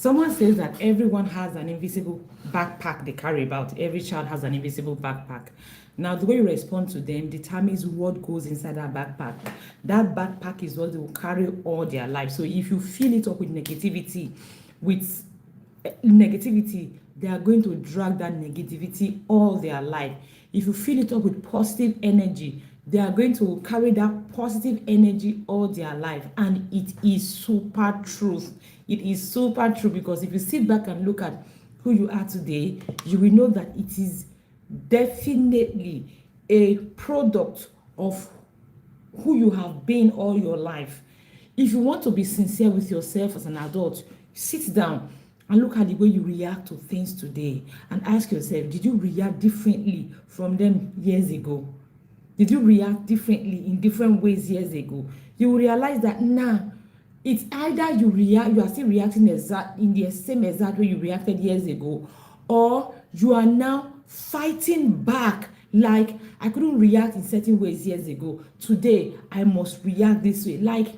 Someone says that everyone has an invisible backpack they carry about. Every child has an invisible backpack. Now, the way you respond to them determines what goes inside that backpack. That backpack is what they will carry all their life. So if you fill it up with negativity, they are going to drag that negativity all their life. If you fill it up with positive energy, they are going to carry that positive energy all their life. And it is super truth. It is super true, because if you sit back and look at who you are today, you will know that it is definitely a product of who you have been all your life. If you want to be sincere with yourself as an adult, sit down and look at the way you react to things today and ask yourself, did you react differently from them years ago? Did you react differently in different ways years ago? You will realize that now it's either you are still reacting in the same exact way you reacted years ago, or you are now fighting back. Like, I couldn't react in certain ways years ago. Today, I must react this way. Like,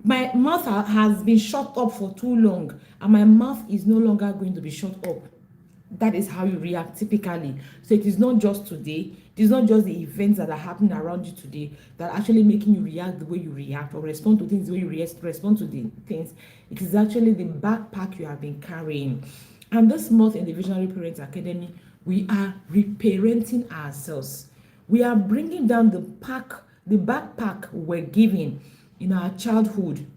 my mouth has been shut up for too long, and my mouth is no longer going to be shut up. That is how you react typically. So it is not just today. It is not just the events that are happening around you today that are actually making you react the way you react, or respond to things the way you respond to the things. It is actually the backpack you have been carrying. And this month in the Visionary Parents Academy, we are reparenting ourselves. We are bringing down the backpack we're given in our childhood.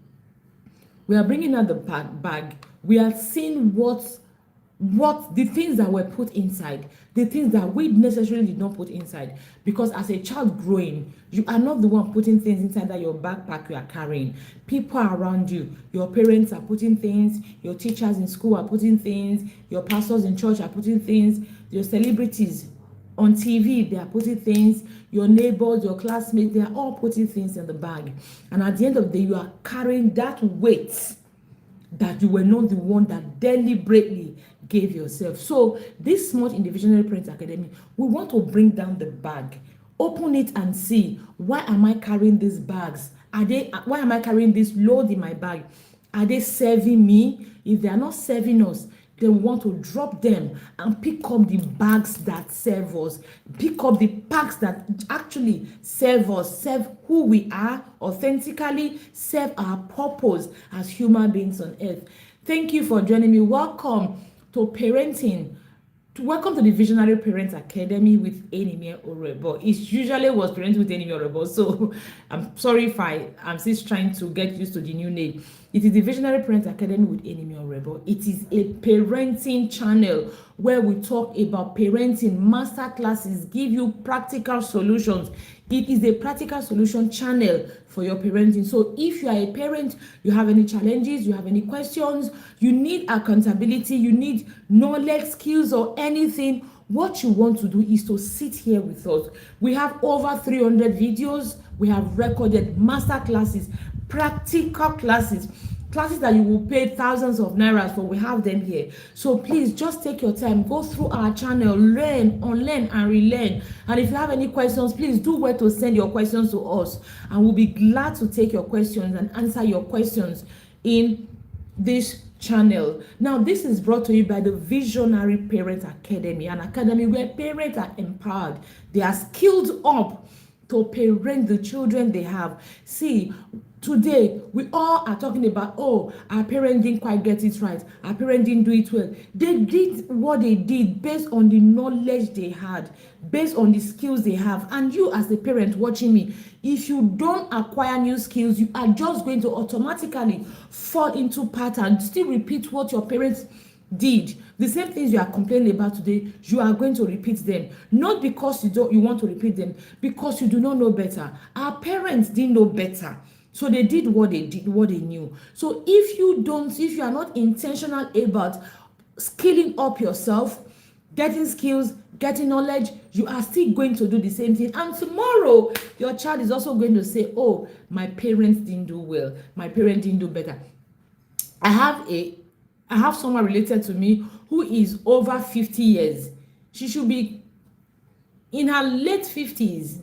We are bringing out the bag. We are seeing what the things that were put inside, the things that we necessarily did not put inside. Because as a child growing, you are not the one putting things inside that your backpack you are carrying. People around you, your parents are putting things, your teachers in school are putting things, your pastors in church are putting things, your celebrities on TV, they are putting things, your neighbors, your classmates, they are all putting things in the bag. And at the end of the day, you are carrying that weight that you were not the one that deliberately gave yourself. So this month in the Visionary Parents Academy, we want to bring down the bag, open it and see, why am I carrying these bags? Why am I carrying this load in my bag? Are they serving me? If they are not serving us, then we want to drop them and pick up the bags that serve us. Pick up the packs that actually serve us, serve who we are authentically, serve our purpose as human beings on earth. Thank you for joining me. Welcome to parenting. Welcome to the Visionary Parents Academy with Enime Orebo. It usually was Parenting with Enime Orebo, so I'm sorry if I'm still trying to get used to the new name. It is the Visionary Parents Academy with Enime Orebo. It is a parenting channel where we talk about parenting. Masterclasses give you practical solutions. It is a practical solution channel for your parenting. So if you are a parent, you have any challenges, you have any questions, you need accountability, you need knowledge, skills, or anything, what you want to do is to sit here with us. We have over 300 videos. We have recorded master classes, practical classes that you will pay thousands of nairas for. We have them here. So please just take your time, go through our channel, learn, unlearn, and relearn. And if you have any questions, please do where to send your questions to us, and we'll be glad to take your questions and answer your questions in this channel. Now, this is brought to you by the Visionary Parents Academy, an academy where parents are empowered. They are skilled up to parent the children they have. See, today we all are talking about, oh, our parents didn't quite get it right, our parents didn't do it well. They did what they did based on the knowledge they had, based on the skills they have. And you as the parent watching me, if you don't acquire new skills, you are just going to automatically fall into patterns, still repeat what your parents did. The same things you are complaining about today, you are going to repeat them. Not because you want to repeat them, because you do not know better. Our parents didn't know better, so they did what they knew. So if you are not intentional about skilling up yourself, getting skills, getting knowledge, you are still going to do the same thing. And tomorrow, your child is also going to say, oh, my parents didn't do well, my parents didn't do better. I have someone related to me who is over 50 years. She should be in her late 50s,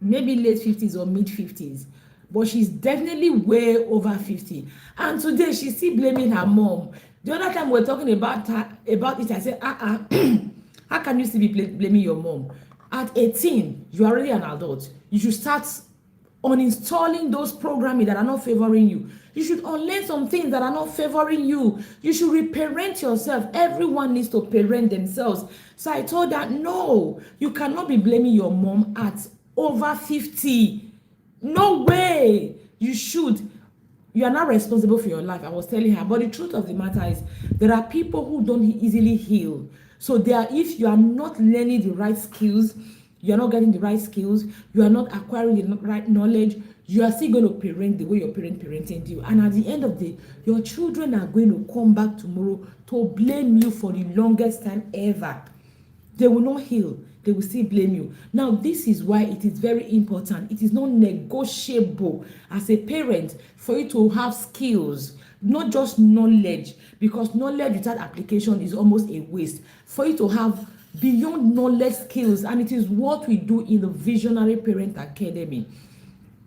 maybe late 50s or mid 50s, but she's definitely way over 50. And today she's still blaming her mom. The other time we were talking about it, I said, how can you still be blaming your mom? At 18, you are already an adult. You should start uninstalling those programming that are not favoring you. You should unlearn some things that are not favoring you. You should reparent yourself. Everyone needs to parent themselves. So I told her, no, you cannot be blaming your mom at over 50. No way. You are not responsible for your life. I was telling her, but the truth of the matter is there are people who don't easily heal. So if you are not learning the right skills, you are not getting the right skills, you are not acquiring the right knowledge, you are still going to parent the way your parent parented you. And at the end of the day, your children are going to come back tomorrow to blame you for the longest time ever. They will not heal. They will still blame you. Now, this is why it is very important. It is not negotiable as a parent for you to have skills, not just knowledge, because knowledge without application is almost a waste. For you to have beyond knowledge skills, and it is what we do in the Visionary Parent Academy.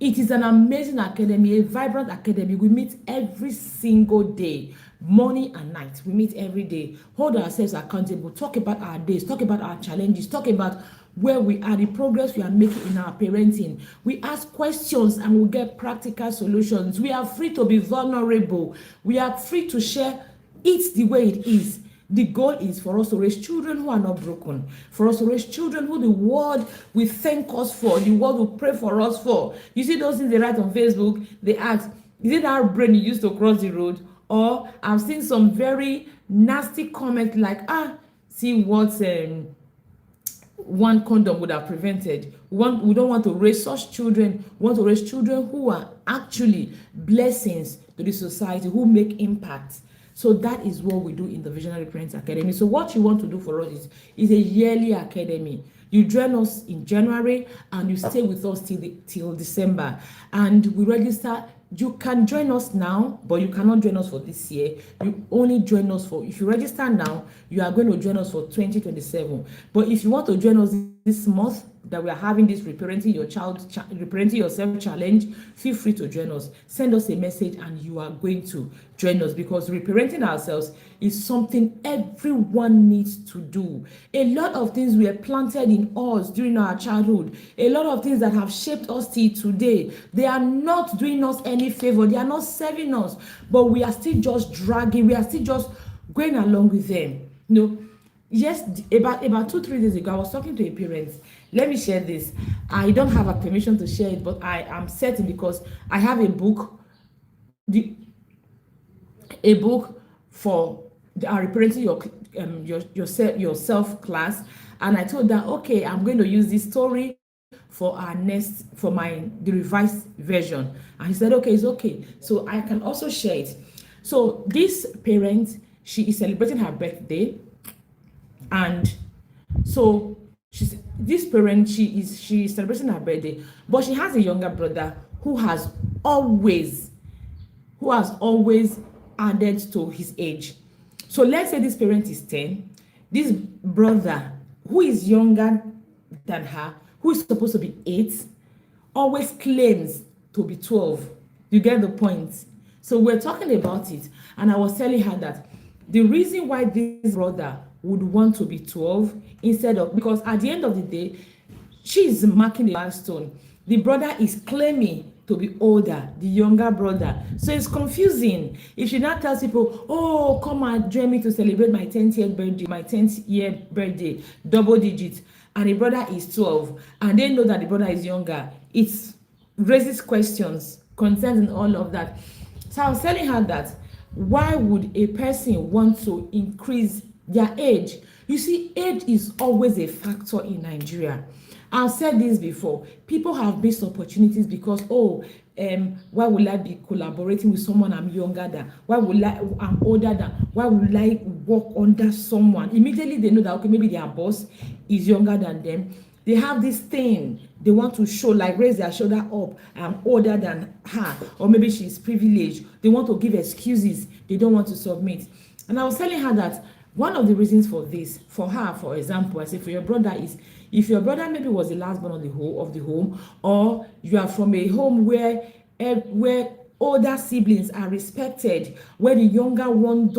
It is an amazing academy, a vibrant academy. We meet every single day, morning and night. We meet every day, hold ourselves accountable, talk about our days, talk about our challenges, talk about where we are, the progress we are making in our parenting. We ask questions and we get practical solutions. We are free to be vulnerable. We are free to share it the way it is. The goal is for us to raise children who are not broken, for us to raise children who the world will thank us for, the world will pray for us for. You see those things they write on Facebook, they ask, is it our brain you used to cross the road? Or I've seen some very nasty comments like, see what one condom would have prevented. We don't want to raise such children. We want to raise children who are actually blessings to the society, who make impact. So that is what we do in the Visionary Parents Academy. So what you want to do for us is a yearly academy. You join us in January and you stay with us till December. And we register. You can join us now, but you cannot join us for this year. You only join us if you register now, you are going to join us for 2027. But if you want to join us this month that we are having this Reparenting Yourself challenge, feel free to join us. Send us a message and you are going to join us, because reparenting ourselves is something everyone needs to do. A lot of things were planted in us during our childhood. A lot of things that have shaped us till today, they are not doing us any favor. They are not serving us, but we are still just dragging. We are still just going along with them. Yes, about 2-3 days ago, I was talking to a parent. Let me share this. I don't have a permission to share it, but I am certain because I have a book, for our Reparenting Yourself class, and I told her, okay, I'm going to use this story for the revised version. And he said, okay, it's okay. So I can also share it. So this parent, she is celebrating her birthday. And so this parent, she is celebrating her birthday, but she has a younger brother who has always added to his age. So let's say this parent is 10. This brother, who is younger than her, who is supposed to be 8, always claims to be 12. You get the point? So we're talking about it, and I was telling her that the reason why this brother would want to be 12 because at the end of the day, she is marking the milestone. The brother is claiming to be older, the younger brother. So it's confusing. If she now tells people, oh, come and join me to celebrate my 10th year birthday, double digits, and the brother is 12, and they know that the brother is younger, it raises questions, concerns, and all of that. So I was telling her that why would a person want to increase their age? You see, age is always a factor in Nigeria. I've said this before. People have missed opportunities because, why would I be collaborating with someone I'm younger than? I'm older than? Why would I work under someone? Immediately they know that, okay, maybe their boss is younger than them. They have this thing they want to show, like raise their shoulder up, I'm older than her, or maybe she's privileged. They want to give excuses. They don't want to submit. And I was telling her that one of the reasons for this, for her, for example, I say for your brother, is if your brother maybe was the last born of the home, or you are from a home where older siblings are respected, where the younger ones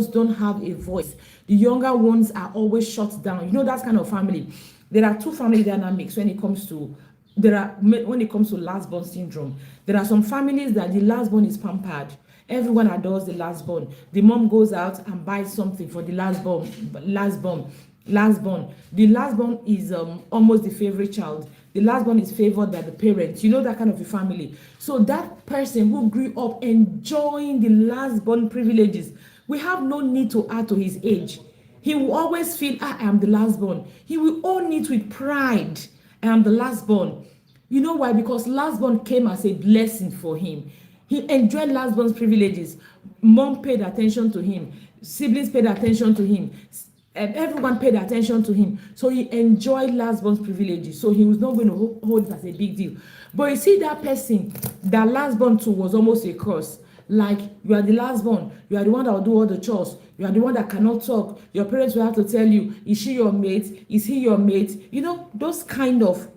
don't have a voice. The younger ones are always shut down. You know, that kind of family. There are two family dynamics when it comes to last born syndrome. There are some families that the last born is pampered. Everyone adores the last born. The mom goes out and buys something for the last born. The last born is almost the favorite child. The last born is favored by the parents. You know, that kind of a family. So that person who grew up enjoying the last born privileges, we have no need to add to his age. He will always feel, I am the last born. He will own it with pride. I am the last born. You know why? Because last born came as a blessing for him. He enjoyed last born's privileges. Mom paid attention to him. Siblings paid attention to him. Everyone paid attention to him. So he enjoyed last born's privileges. So he was not going to hold it as a big deal. But you see, that person, that last born too, was almost a curse. Like, you are the last born. You are the one that will do all the chores. You are the one that cannot talk. Your parents will have to tell you, is she your mate? Is he your mate? You know, those kind of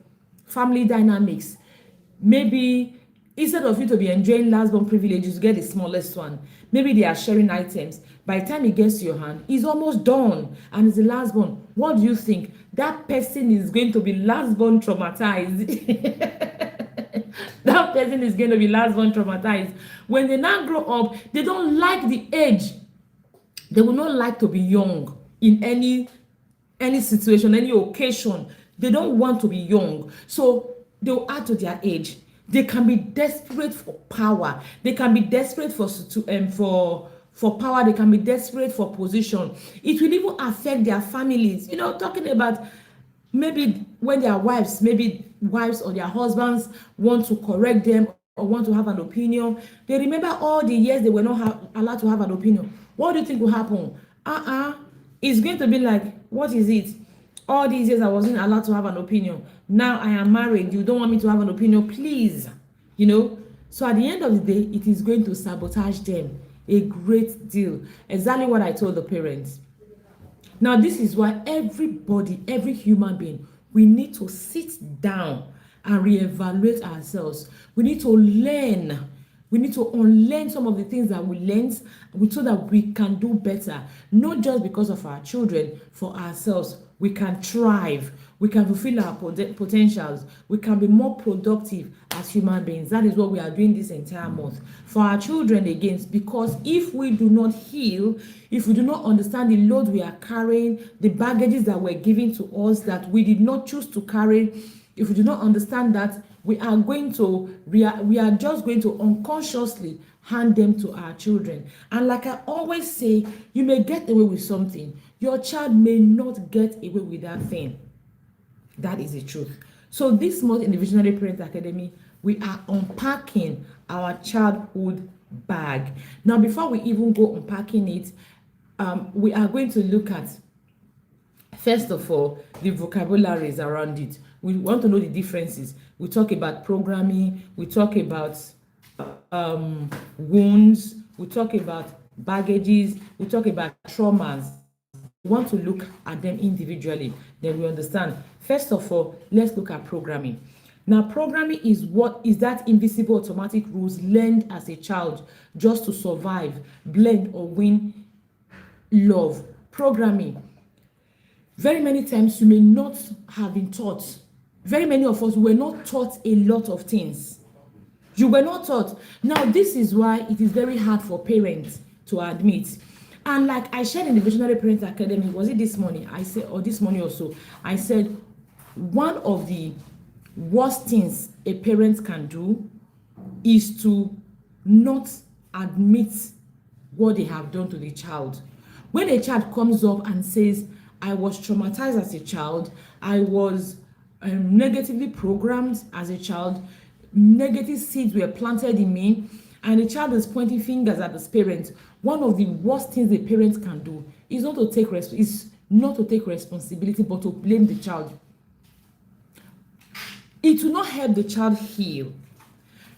family dynamics. Maybe instead of you to be enjoying last born privileges, you get the smallest one. Maybe they are sharing items. By the time it gets to your hand, it's almost done, and it's the last born. What do you think? That person is going to be last born traumatized. That person is going to be last born traumatized. When they now grow up, they don't like the age. They will not like to be young in any situation, any occasion. They don't want to be young. So they'll add to their age. They can be desperate for power. They can be desperate for power. They can be desperate for position. It will even affect their families. You know, talking about maybe when their wives, or their husbands want to correct them or want to have an opinion, they remember all the years they were not allowed to have an opinion. What do you think will happen? It's going to be like, what is it? All these years I wasn't allowed to have an opinion. Now I am married. You don't want me to have an opinion, please. You know? So at the end of the day, it is going to sabotage them a great deal. Exactly what I told the parents. Now, this is why everybody, every human being, we need to sit down and reevaluate ourselves. We need to learn. We need to unlearn some of the things that we learned so that we can do better. Not just because of our children, for ourselves. We can thrive. We can fulfill our potentials. We can be more productive as human beings. That is what we are doing this entire month. For our children, again, because if we do not heal, if we do not understand the load we are carrying, the baggages that were given to us that we did not choose to carry, if we do not understand that, we are just going to unconsciously hand them to our children. And like I always say, you may get away with something. Your child may not get away with that thing. That is the truth. So this month in the Visionary Parent Academy, we are unpacking our childhood bag. Now, before we even go unpacking it, we are going to look at, first of all, the vocabularies around it. We want to know the differences. We talk about programming. We talk about wounds. We talk about baggages. We talk about traumas. We want to look at them individually. Then we understand. First of all, let's look at programming. Now, programming is that invisible automatic rules learned as a child just to survive, blend, or win love. Programming. Very many times you may not have been taught. Very many of us were not taught a lot of things. You were not taught. Now, this is why it is very hard for parents to admit. And like I shared in the Visionary Parent Academy, was it this morning? I said, or this morning also, I said, one of the worst things a parent can do is to not admit what they have done to the child. When a child comes up and says, I was traumatized as a child, I was negatively programmed as a child, negative seeds were planted in me, and the child is pointing fingers at his parents, one of the worst things the parents can do is not to take responsibility, but to blame the child. It will not help the child heal.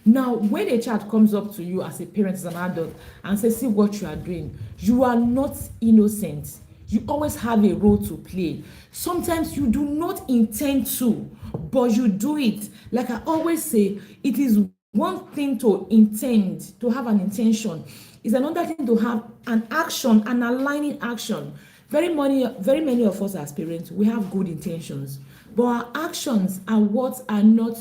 Now, when a child comes up to you as a parent, as an adult, and says, see what you are doing, you are not innocent. You always have a role to play. Sometimes you do not intend to, but you do it. Like I always say, it is one thing to intend, to have an intention, is another thing to have an action, an aligning action. Very many of us as parents, we have good intentions, but our actions are what are not.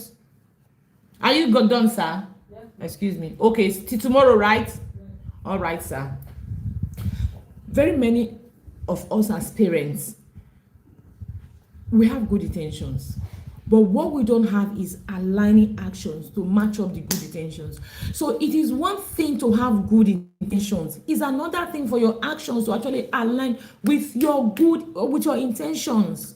Are you got done, sir? Yeah. Excuse me. Okay, till tomorrow, right? Yeah. All right, sir. Very many of us as parents, we have good intentions, but what we don't have is aligning actions to match up the good intentions. So it is one thing to have good intentions, it's another thing for your actions to actually align with your intentions.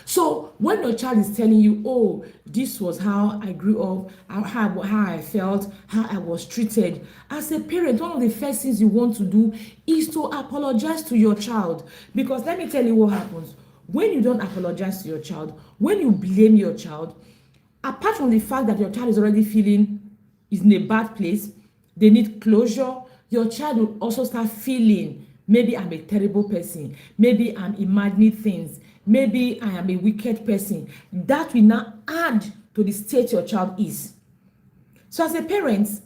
So when your child is telling you, oh, this was how I grew up, how I felt, how I was treated, as a parent, one of the first things you want to do is to apologize to your child. Because let me tell you what happens. When you don't apologize to your child, when you blame your child, apart from the fact that your child is already feeling is in a bad place, they need closure, your child will also start feeling, maybe I'm a terrible person, maybe I'm imagining things, maybe I am a wicked person. That will now add to the state your child is. So as a parent,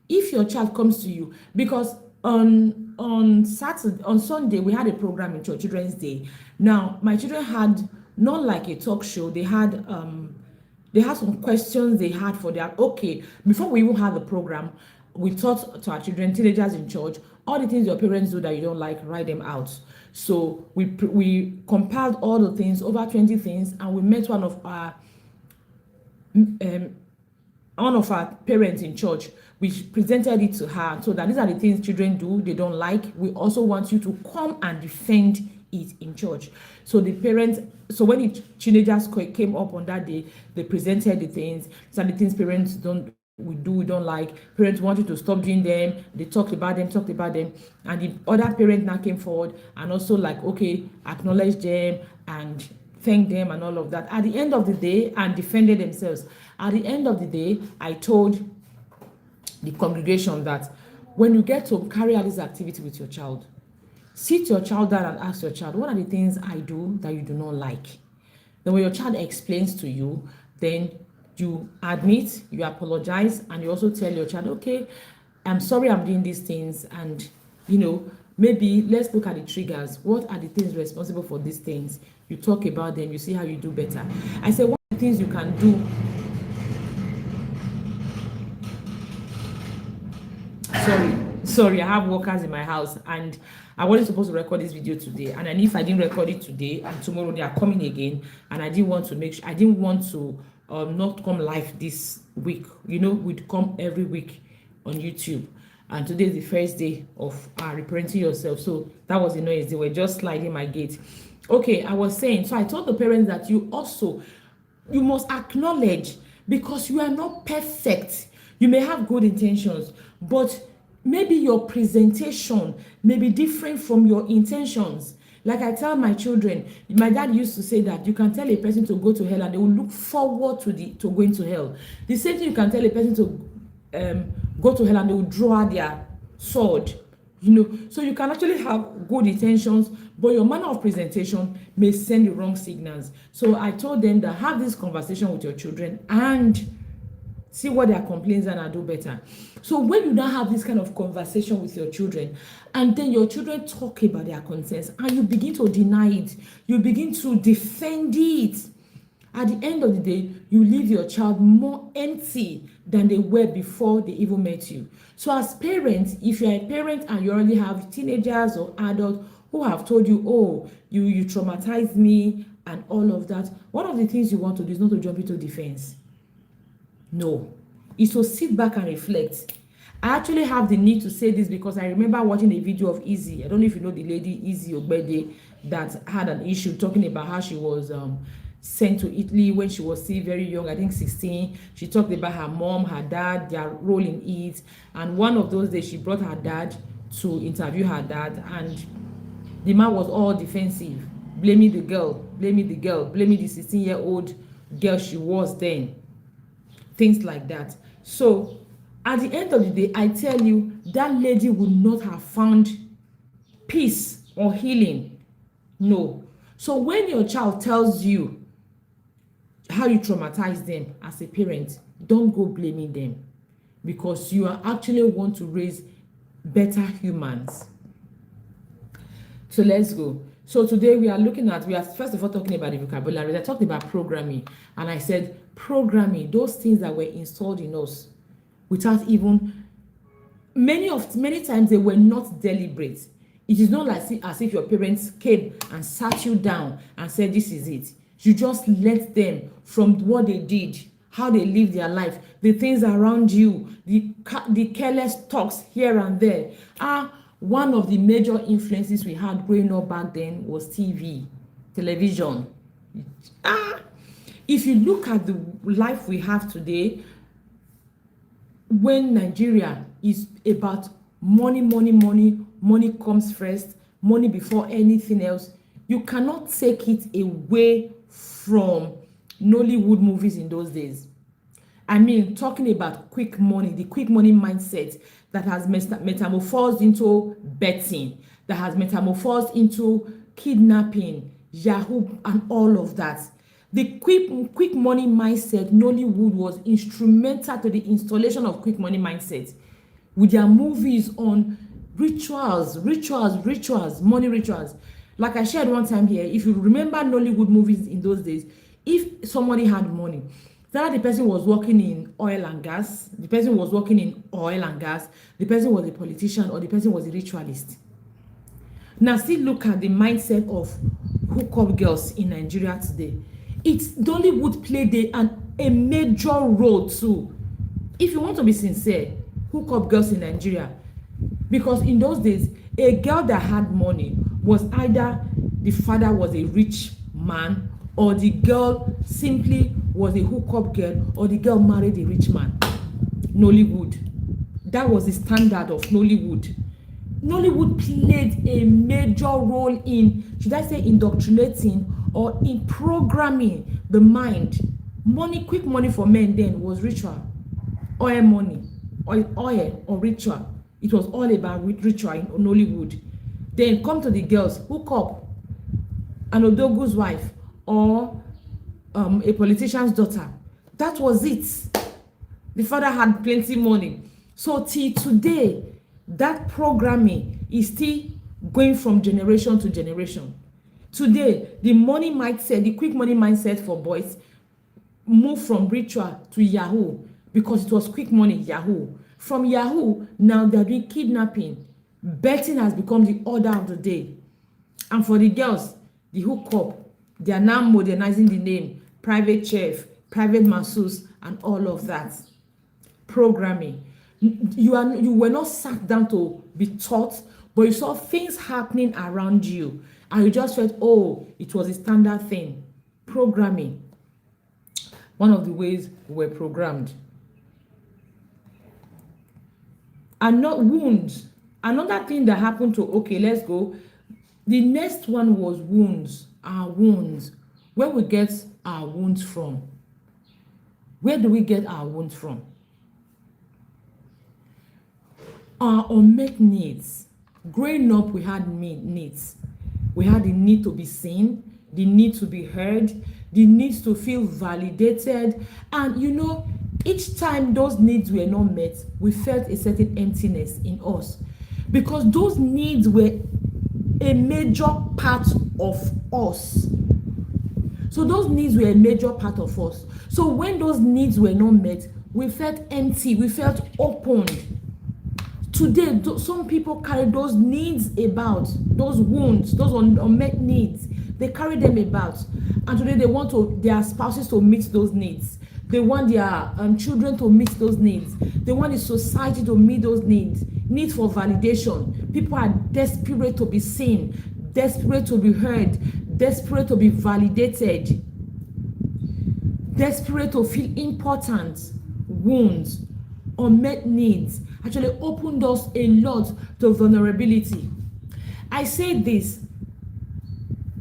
if your child comes to you, because on Sunday we had a program in Children's Day. Now my children had not like a talk show. They had some questions they had for their, okay, before we even had the program, we taught to our children, teenagers in church, all the things your parents do that you don't like, write them out. So we compiled all the things, over 20 things, and we met one of our parents in church. We presented it to her, so that these are the things children do they don't like. We also want you to come and defend it in church. So the parents, so when the teenagers came up on that day, they presented the things. These are the things parents we don't like. Parents want you to stop doing them. They talked about them, and the other parent now came forward and also like, okay, acknowledge them and thank them and all of that. At the end of the day, and defended themselves. At the end of the day, I told the congregation that when you get to carry out this activity with your child, sit your child down and ask your child, what are the things I do that you do not like? Then when your child explains to you, then you admit, you apologize, and you also tell your child, okay, I'm sorry I'm doing these things, and maybe let's look at the triggers. What are the things responsible for these things? You talk about them, you see how you do better. I say, what are the things you can do? Sorry, I have workers in my house, and I wasn't supposed to record this video today, and if I didn't record it today and tomorrow they are coming again, and I didn't want to not come live this week. We'd come every week on YouTube, and today is the first day of Reparenting Yourself, so that was the noise. They were just sliding my gate. Okay, I was saying, so I told the parents that you must acknowledge, because you are not perfect. You may have good intentions, but maybe your presentation may be different from your intentions. Like I tell my children, my dad used to say that you can tell a person to go to hell and they will look forward to going to hell. The same thing you can tell a person to go to hell and they will draw their sword. So you can actually have good intentions, but your manner of presentation may send the wrong signals. So I told them that have this conversation with your children and see what their complaints are and do better. So when you now have this kind of conversation with your children, and then your children talk about their concerns, and you begin to deny it, you begin to defend it, at the end of the day, you leave your child more empty than they were before they even met you. So as parents, if you're a parent and you already have teenagers or adults who have told you, oh, you traumatized me and all of that, one of the things you want to do is not to jump into defense. No, is to sit back and reflect. I actually have the need to say this because I remember watching a video of Izzy. I don't know if you know the lady Izzy Ogbede that had an issue talking about how she was sent to Italy when she was still very young, I think 16. She talked about her mom, her dad, their role in it. And one of those days she brought her dad to interview her dad, and the man was all defensive, blaming the girl, blaming the 16-year-old girl she was then. Things like that. So at the end of the day, I tell you, that lady would not have found peace or healing. No. So when your child tells you how you traumatize them as a parent, don't go blaming them, because you are actually want to raise better humans. So let's go. So today we are first of all talking about the vocabulary. I talked about programming, and I said programming, those things that were installed in us without even, many times they were not deliberate. It is not like as if your parents came and sat you down and said, this is it. You just let them, from what they did, how they live their life, the things around you, the careless talks here and there. One of the major influences we had growing up back then was television. If you look at the life we have today, when Nigeria is about money comes first, money before anything else, you cannot take it away from Nollywood movies in those days. I mean, talking about quick money, the quick money mindset that has metamorphosed into betting, that has metamorphosed into kidnapping, Yahoo, and all of that. The quick money mindset, Nollywood was instrumental to the installation of quick money mindset with their movies on rituals, money rituals. Like I shared one time here, if you remember Nollywood movies in those days, if somebody had money, that the person was working in oil and gas, the person was a politician, or the person was a ritualist. Now still look at the mindset of hookup girls in Nigeria today. Nollywood played a major role too. If you want to be sincere, hookup girls in Nigeria, because in those days, a girl that had money was either the father was a rich man, or the girl simply was a hookup girl, or the girl married a rich man. Nollywood. That was the standard of Nollywood. Nollywood played a major role in, should I say, indoctrinating or in programming the mind. Quick money for men then was ritual. Oil money, oil or ritual. It was all about ritual in Nollywood. Then come to the girls, hook up an Odogu's wife or a politician's daughter. That was it. The father had plenty money. So till today, that programming is still going from generation to generation. Today, the money mindset, the quick money mindset for boys moved from ritual to Yahoo, because it was quick money, Yahoo. From Yahoo, now they're doing kidnapping. Betting has become the order of the day. And for the girls, the hookup, they are now modernizing the name, private chef, private masseuse, and all of that. Programming. You were not sat down to be taught, but you saw things happening around you, and you just felt, oh, it was a standard thing. Programming. One of the ways we were programmed. And not wounds. Another thing that happened to, okay, let's go. The next one was wounds. Our wounds. Where we get our wounds from? Where do we get our wounds from? Our unmet needs. Growing up, we had needs. We had the need to be seen, the need to be heard, the need to feel validated. And each time those needs were not met, we felt a certain emptiness in us, because those needs were a major part of us. So those needs were a major part of us. So when those needs were not met, we felt empty, we felt opened. Today, some people carry those needs about, those wounds, those unmet needs. They carry them about, and today they want their spouses to meet those needs. They want their children to meet those needs. They want the society to meet those needs. Need for validation. People are desperate to be seen, desperate to be heard, desperate to be validated, desperate to feel important. Wounds, unmet needs actually opened us a lot to vulnerability. I say this,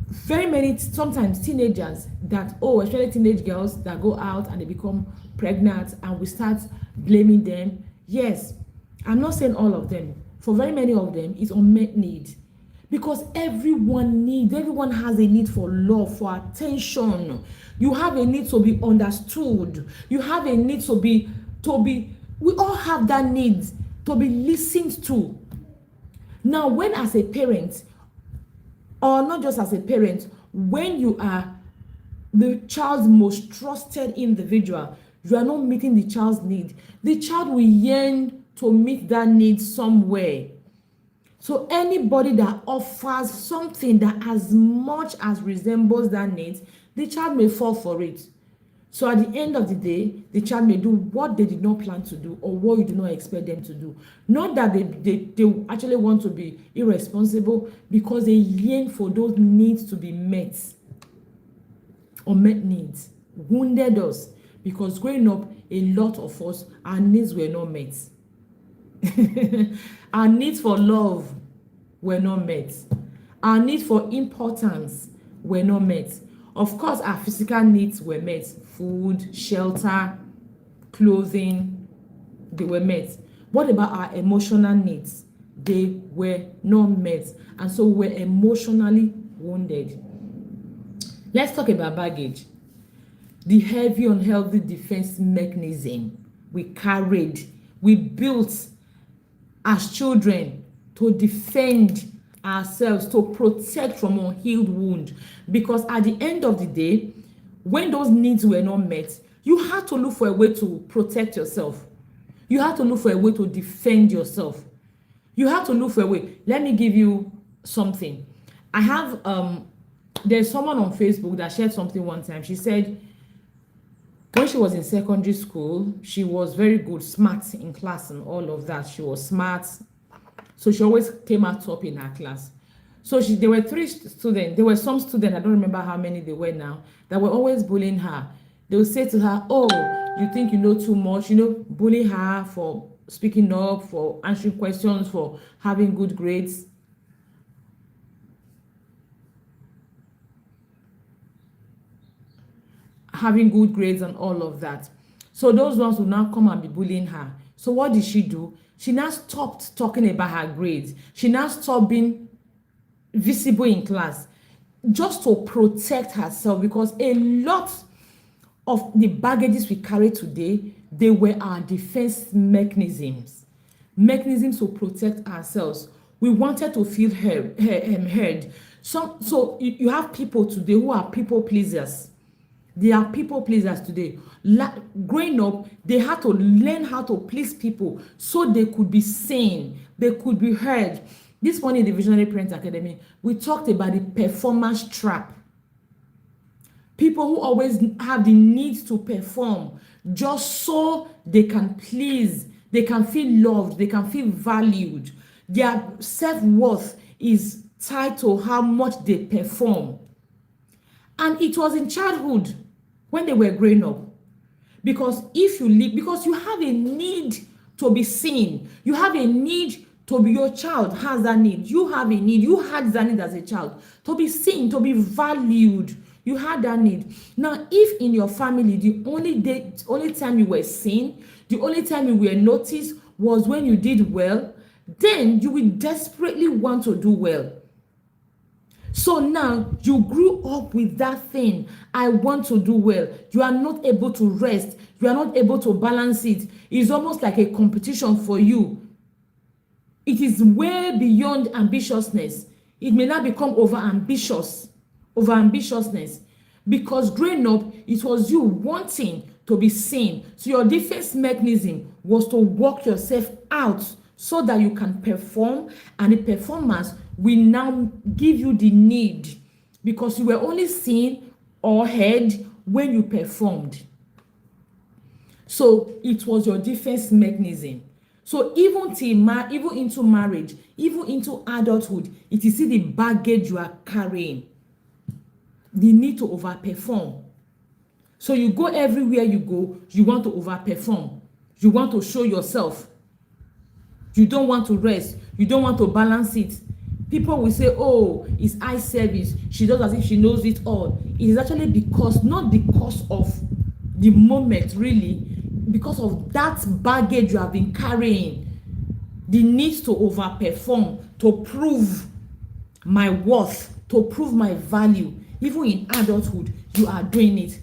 very many, sometimes teenagers that, especially teenage girls that go out and they become pregnant and we start blaming them. Yes, I'm not saying all of them. For very many of them, it's unmet need. Because everyone has a need for love, for attention. You have a need to be understood. You have a need we all have that need to be listened to. Now, when as a parent, or not just as a parent, when you are the child's most trusted individual, you are not meeting the child's need. The child will yearn to meet that need somewhere. So anybody that offers something that as much as resembles that need, the child may fall for it. So at the end of the day, the child may do what they did not plan to do or what you do not expect them to do. Not that they actually want to be irresponsible, because they yearn for those needs to be met. Unmet needs wounded us, because growing up, a lot of us, our needs were not met. Our needs for love were not met. Our needs for importance were not met. Of course, our physical needs were met. Food, shelter, clothing, they were met. What about our emotional needs? They were not met. And so we're emotionally wounded. Let's talk about baggage. The heavy, unhealthy defense mechanism we carried, we built as children to defend ourselves, to protect from unhealed wound. Because at the end of the day, when those needs were not met, you had to look for a way to protect yourself. You had to look for a way to defend yourself. You had to look for a way. Let me give you something. I have there's someone on Facebook that shared something one time. She said when she was in secondary school, she was very good, smart in class and all of that. She was smart. So she always came out top in her class. So there were 3 students. There were some students, I don't remember how many they were now, that were always bullying her. They would say to her, oh, you think you know too much, bullying her for speaking up, for answering questions, for having good grades. Having good grades and all of that. So those ones will now come and be bullying her. So what did she do? She now stopped talking about her grades. She now stopped being visible in class, just to protect herself, because a lot of the baggages we carry today, they were our defense mechanisms to protect ourselves. We wanted to feel heard. So you have people today who are people pleasers. They are people pleasers today. Growing up, they had to learn how to please people so they could be seen, they could be heard. This morning in the Visionary Parent Academy, we talked about the performance trap. People who always have the need to perform just so they can please, they can feel loved, they can feel valued. Their self-worth is tied to how much they perform. And it was in childhood when they were growing up. Because because you have a need to be seen, you have a need to be, your child has that need. You have a need, you had that need as a child, to be seen, to be valued. You had that need. Now, if in your family, the only time you were seen, the only time you were noticed was when you did well, then you will desperately want to do well. So now you grew up with that thing. I want to do well. You are not able to rest. You are not able to balance it. It's almost like a competition for you. It is way beyond ambitiousness. It may not become over ambitiousness. Because growing up, it was you wanting to be seen. So your defense mechanism was to work yourself out so that you can perform, and the performance will now give you the need, because you were only seen or heard when you performed. So it was your defense mechanism. So even into marriage, even into adulthood, it is still the baggage you are carrying. The need to overperform. So you go everywhere you go, you want to overperform. You want to show yourself. You don't want to rest. You don't want to balance it. People will say, oh, it's eye service. She does as if she knows it all. It is actually not because of the moment, really, because of that baggage you have been carrying. The need to overperform, to prove. my worth, to prove my value. Even in adulthood, you are doing it.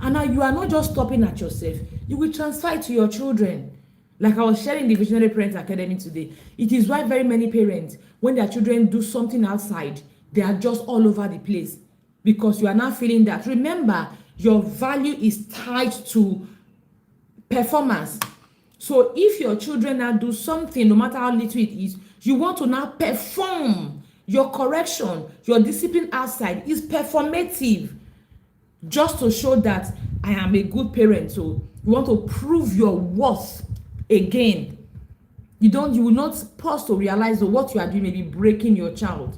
And now you are not just stopping at yourself, you will transfer it to your children. Like I was sharing the Visionary Parent Academy today, it is why very many parents, when their children do something outside, they are just all over the place, because you are now feeling that. Remember, your value is tied to performance. So if your children now do something, no matter how little it is, you want to now perform. Your correction, your discipline outside is performative, just to show that I am a good parent. So you want to prove your worth again. You will not pause to realize that what you are doing may be breaking your child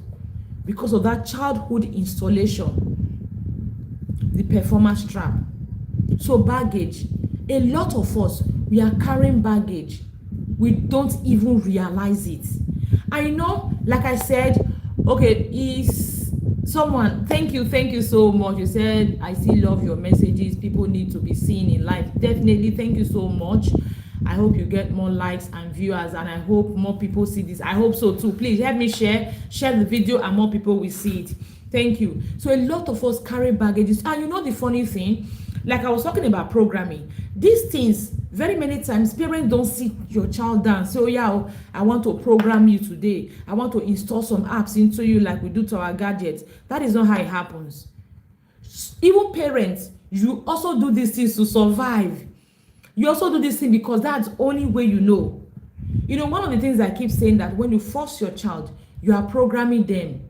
because of that childhood installation, the performance trap. So baggage, a lot of us, we are carrying baggage. We don't even realize it. I know, like I said, okay, is someone, thank you so much. You said, I still love your messages. People need to be seen in life. Definitely, thank you so much. I hope you get more likes and viewers, and I hope more people see this. I hope so too. Please help me share the video, and more people will see it. Thank you. So a lot of us carry baggages, and you know the funny thing, like I was talking about programming, these things, very many times parents don't sit your child down. So yeah, I want to program you today, I want to install some apps into you like we do to our gadgets. That is not how it happens. Even parents, you also do these things to survive. You also do this thing because that's the only way you know. You know, one of the things I keep saying, that when you force your child, you are programming them.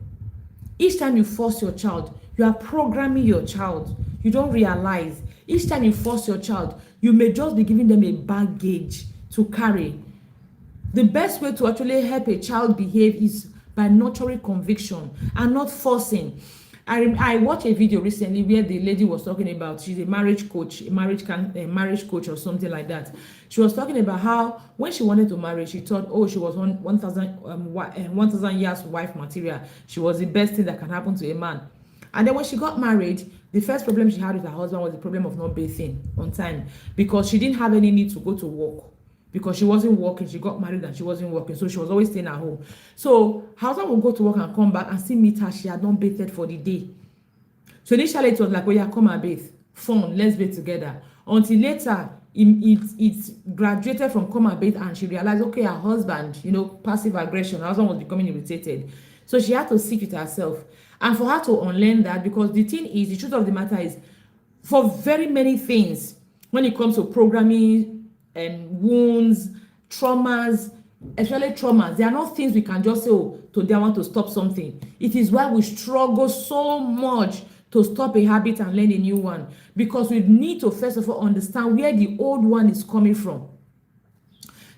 Each time you force your child, you are programming your child. You don't realize. Each time you force your child, you may just be giving them a baggage to carry. The best way to actually help a child behave is by nurturing conviction and not forcing. I watched a video recently where the lady was talking about, she's a marriage coach, a marriage coach or something like that. She was talking about how when she wanted to marry, she thought, oh, she was 1,000 years wife material. She was the best thing that can happen to a man. And then when she got married, the first problem she had with her husband was the problem of not bathing on time, because she didn't have any need to go to work. Because she wasn't working, she got married and she wasn't working, so she was always staying at home. So her husband would go to work and come back and still meet her. She had not bathed for the day. So initially it was like, oh yeah, come and bathe, fun, let's bathe together. Until later, it graduated from come and bathe, and she realized, okay, her husband, you know, passive aggression, her husband was becoming irritated. So she had to sit with herself. And for her to unlearn that, because the thing is, the truth of the matter is, for very many things, when it comes to programming, wounds, traumas, especially traumas, they are not things we can just say, oh, today I want to stop something. It is why we struggle so much to stop a habit and learn a new one, because we need to first of all understand where the old one is coming from.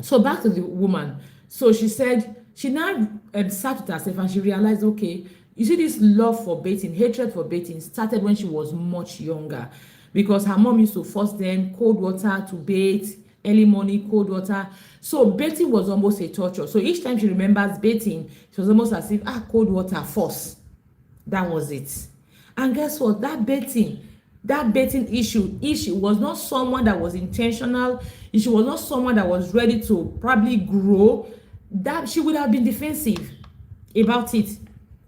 So back to the woman. So she said, she now sat with herself and she realized, okay, you see, this love for bathing, hatred for bathing started when she was much younger, because her mom used to force them cold water to bathe, early morning cold water. So bathing was almost a torture. So each time she remembers bathing, it was almost as if cold water force. That was it. And guess what? That bathing issue was not someone that was intentional. She was not someone that was ready to probably grow. That she would have been defensive about it.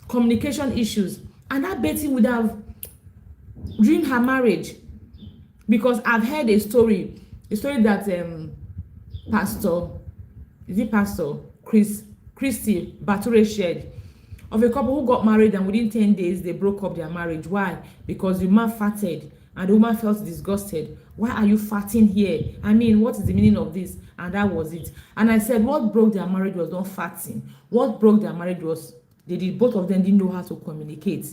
Communication issues, and that bathing would have ruined her marriage. Because I've heard a story that Pastor Christy Bature shared of a couple who got married, and within 10 days they broke up their marriage. Why? Because the man farted and the woman felt disgusted. Why are you farting here? I mean, what is the meaning of this? And that was it. And I said, what broke their marriage was not farting. What broke their marriage was both of them didn't know how to communicate.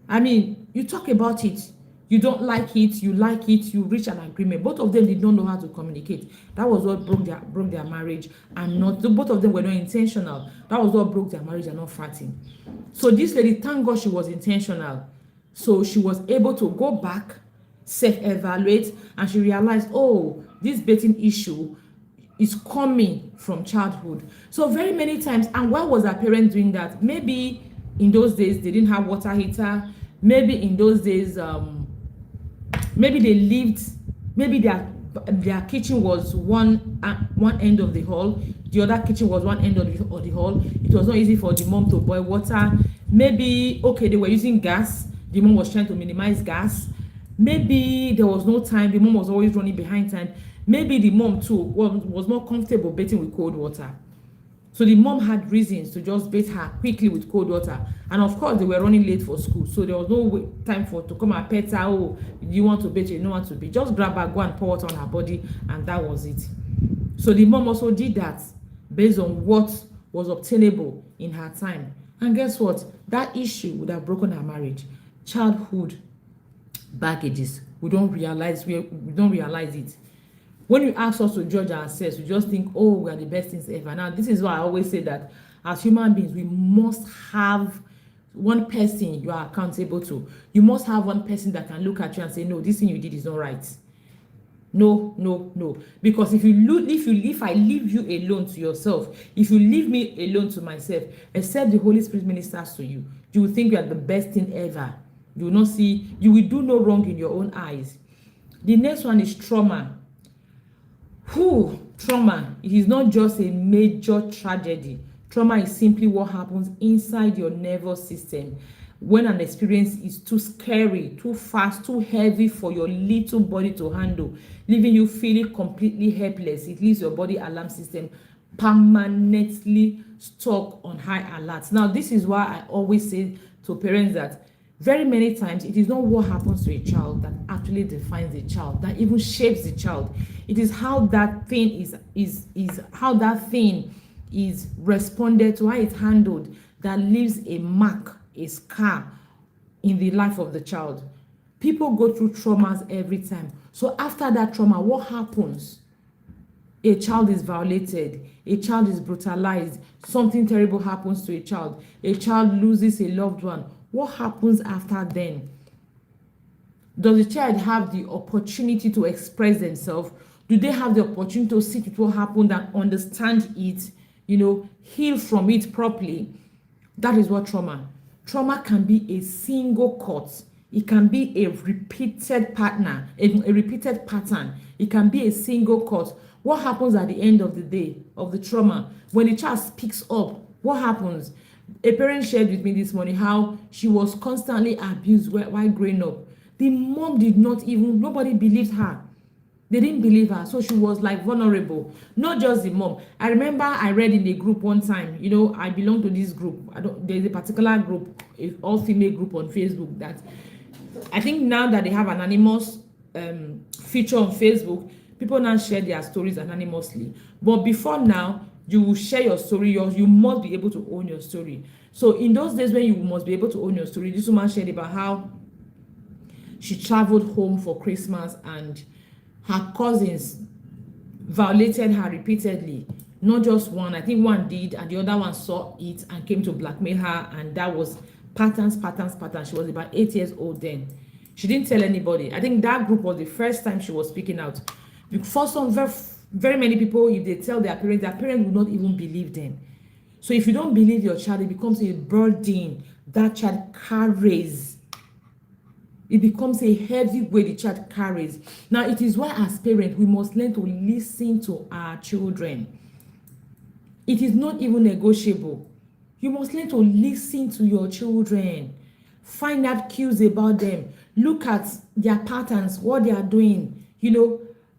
I mean, you talk about it, you don't like it, you like it, you reach an agreement. Both of them did not know how to communicate. That was what broke their marriage, and not both of them were not intentional. That was what broke their marriage, and not fighting. So this lady, thank God she was intentional. So she was able to go back, self-evaluate, and she realized, oh, this bathing issue is coming from childhood. So very many times, and why was her parents doing that? Maybe in those days they didn't have water heater. Maybe in those days, maybe they lived, maybe their kitchen was one end of the hall, the other kitchen was one end of the hall. It was not easy for the mom to boil water. Maybe, okay, they were using gas. The mom was trying to minimize gas. Maybe there was no time. The mom was always running behind time. Maybe the mom too was more comfortable bathing with cold water. So the mom had reasons to just bathe her quickly with cold water. And of course, they were running late for school. So there was no time to come and pet her. Oh, you want to bathe? You don't want to bathe. Just grab her, go and pour water on her body. And that was it. So the mom also did that based on what was obtainable in her time. And guess what? That issue would have broken her marriage. Childhood baggages. We don't realize it. When you ask us to judge ourselves, we just think, oh, we are the best things ever. Now, this is why I always say that as human beings, we must have one person you are accountable to. You must have one person that can look at you and say, no, this thing you did is not right. No. Because if I leave you alone to yourself, if you leave me alone to myself, except the Holy Spirit ministers to you, you will think you are the best thing ever. You will not see, you will do no wrong in your own eyes. The next one is trauma. Trauma is not just a major tragedy. Trauma is simply what happens inside your nervous system when an experience is too scary, too fast, too heavy for your little body to handle, leaving you feeling completely helpless. It leaves your body alarm system permanently stuck on high alert. Now, this is why I always say to parents that very many times it is not what happens to a child that actually defines the child, that even shapes the child. It is how that thing is responded to, how it's handled, that leaves a mark, a scar in the life of the child. People go through traumas every time. So after that trauma, what happens? A child is violated, a child is brutalized, something terrible happens to a child loses a loved one. What happens after then? Does the child have the opportunity to express themselves? Do they have the opportunity to sit with what happened and understand it, heal from it properly? That is what trauma. Trauma can be a single cut. It can be a repeated pattern. It can be a single cut. What happens at the end of the day of the trauma? When the child speaks up, what happens? A parent shared with me this morning how she was constantly abused while growing up. The mom nobody believed her. They didn't believe her, so she was like vulnerable. Not just the mom. I remember I read in a group one time, I belong to this group. There's a particular group, an all-female group on Facebook that I think now that they have an anonymous feature on Facebook, people now share their stories anonymously. But before now, you will share your story. You must be able to own your story. So in those days when you must be able to own your story, this woman shared about how she traveled home for Christmas and her cousins violated her repeatedly. Not just one. I think one did, and the other one saw it and came to blackmail her, and that was patterns. She was about 8 years old then. She didn't tell anybody. I think that group was the first time she was speaking out. For some very many people, if they tell their parents will not even believe them. So if you don't believe your child, it becomes a burden that child carries. It becomes a heavy weight the child carries. Now, it is why as parents, we must learn to listen to our children. It is not even negotiable. You must learn to listen to your children. Find out cues about them. Look at their patterns, what they are doing.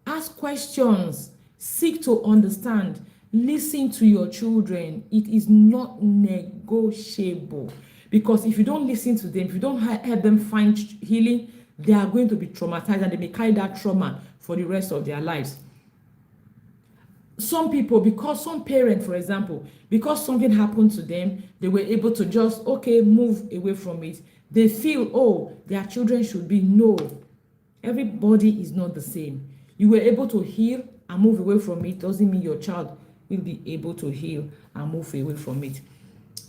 Ask questions. Seek to understand. Listen to your children. It is not negotiable. Because if you don't listen to them, if you don't help them find healing, they are going to be traumatized and they may carry that trauma for the rest of their lives. Some people, because some parents, for example, because something happened to them, they were able to just, move away from it. They feel, their children should be. No. Everybody is not the same. You were able to heal and move away from it doesn't mean your child will be able to heal and move away from it.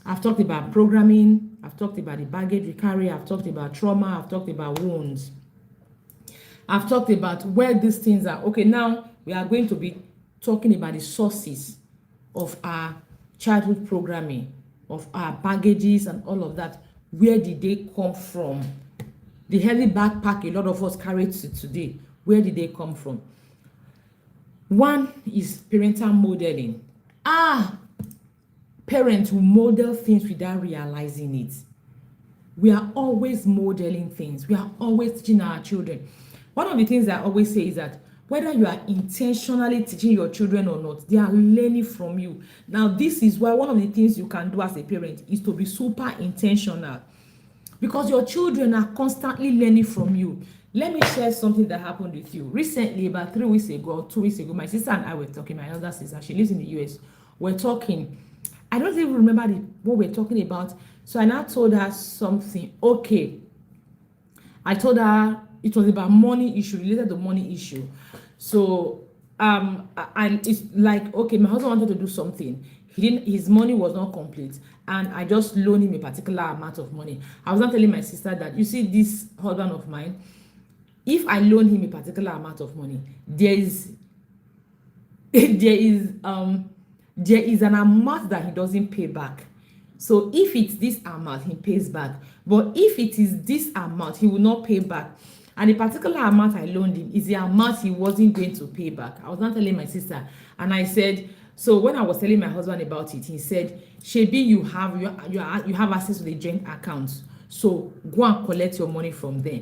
I've talked about programming. I've talked about the baggage we carry. I've talked about trauma. I've talked about wounds. I've talked about where these things are. Okay, now we are going to be talking about the sources of our childhood programming, of our baggages and all of that. Where did they come from? The heavy backpack a lot of us carry today, where did they come from? One is parental modeling. Parents who model things without realizing it. We are always modeling things. We are always teaching our children. One of the things I always say is that whether you are intentionally teaching your children or not, they are learning from you. Now, this is why one of the things you can do as a parent is to be super intentional, because your children are constantly learning from you. Let me share something that happened with you. Recently, about 3 weeks ago, 2 weeks ago, my sister and I were talking, my elder sister, she lives in the US. We're talking. I don't even remember what we're talking about. So I now told her something. Okay. I told her it was about money issue, related to money issue. So and it's like, okay, my husband wanted to do something. His money was not complete, and I just loaned him a particular amount of money. I was not telling my sister that, you see, this husband of mine, if I loan him a particular amount of money, there is an amount that he doesn't pay back. So if it's this amount, he pays back. But if it is this amount, he will not pay back. And the particular amount I loaned him is the amount he wasn't going to pay back. I was not telling my sister. And I said, so when I was telling my husband about it, he said, Shebi, you have access to the joint accounts. So go and collect your money from there.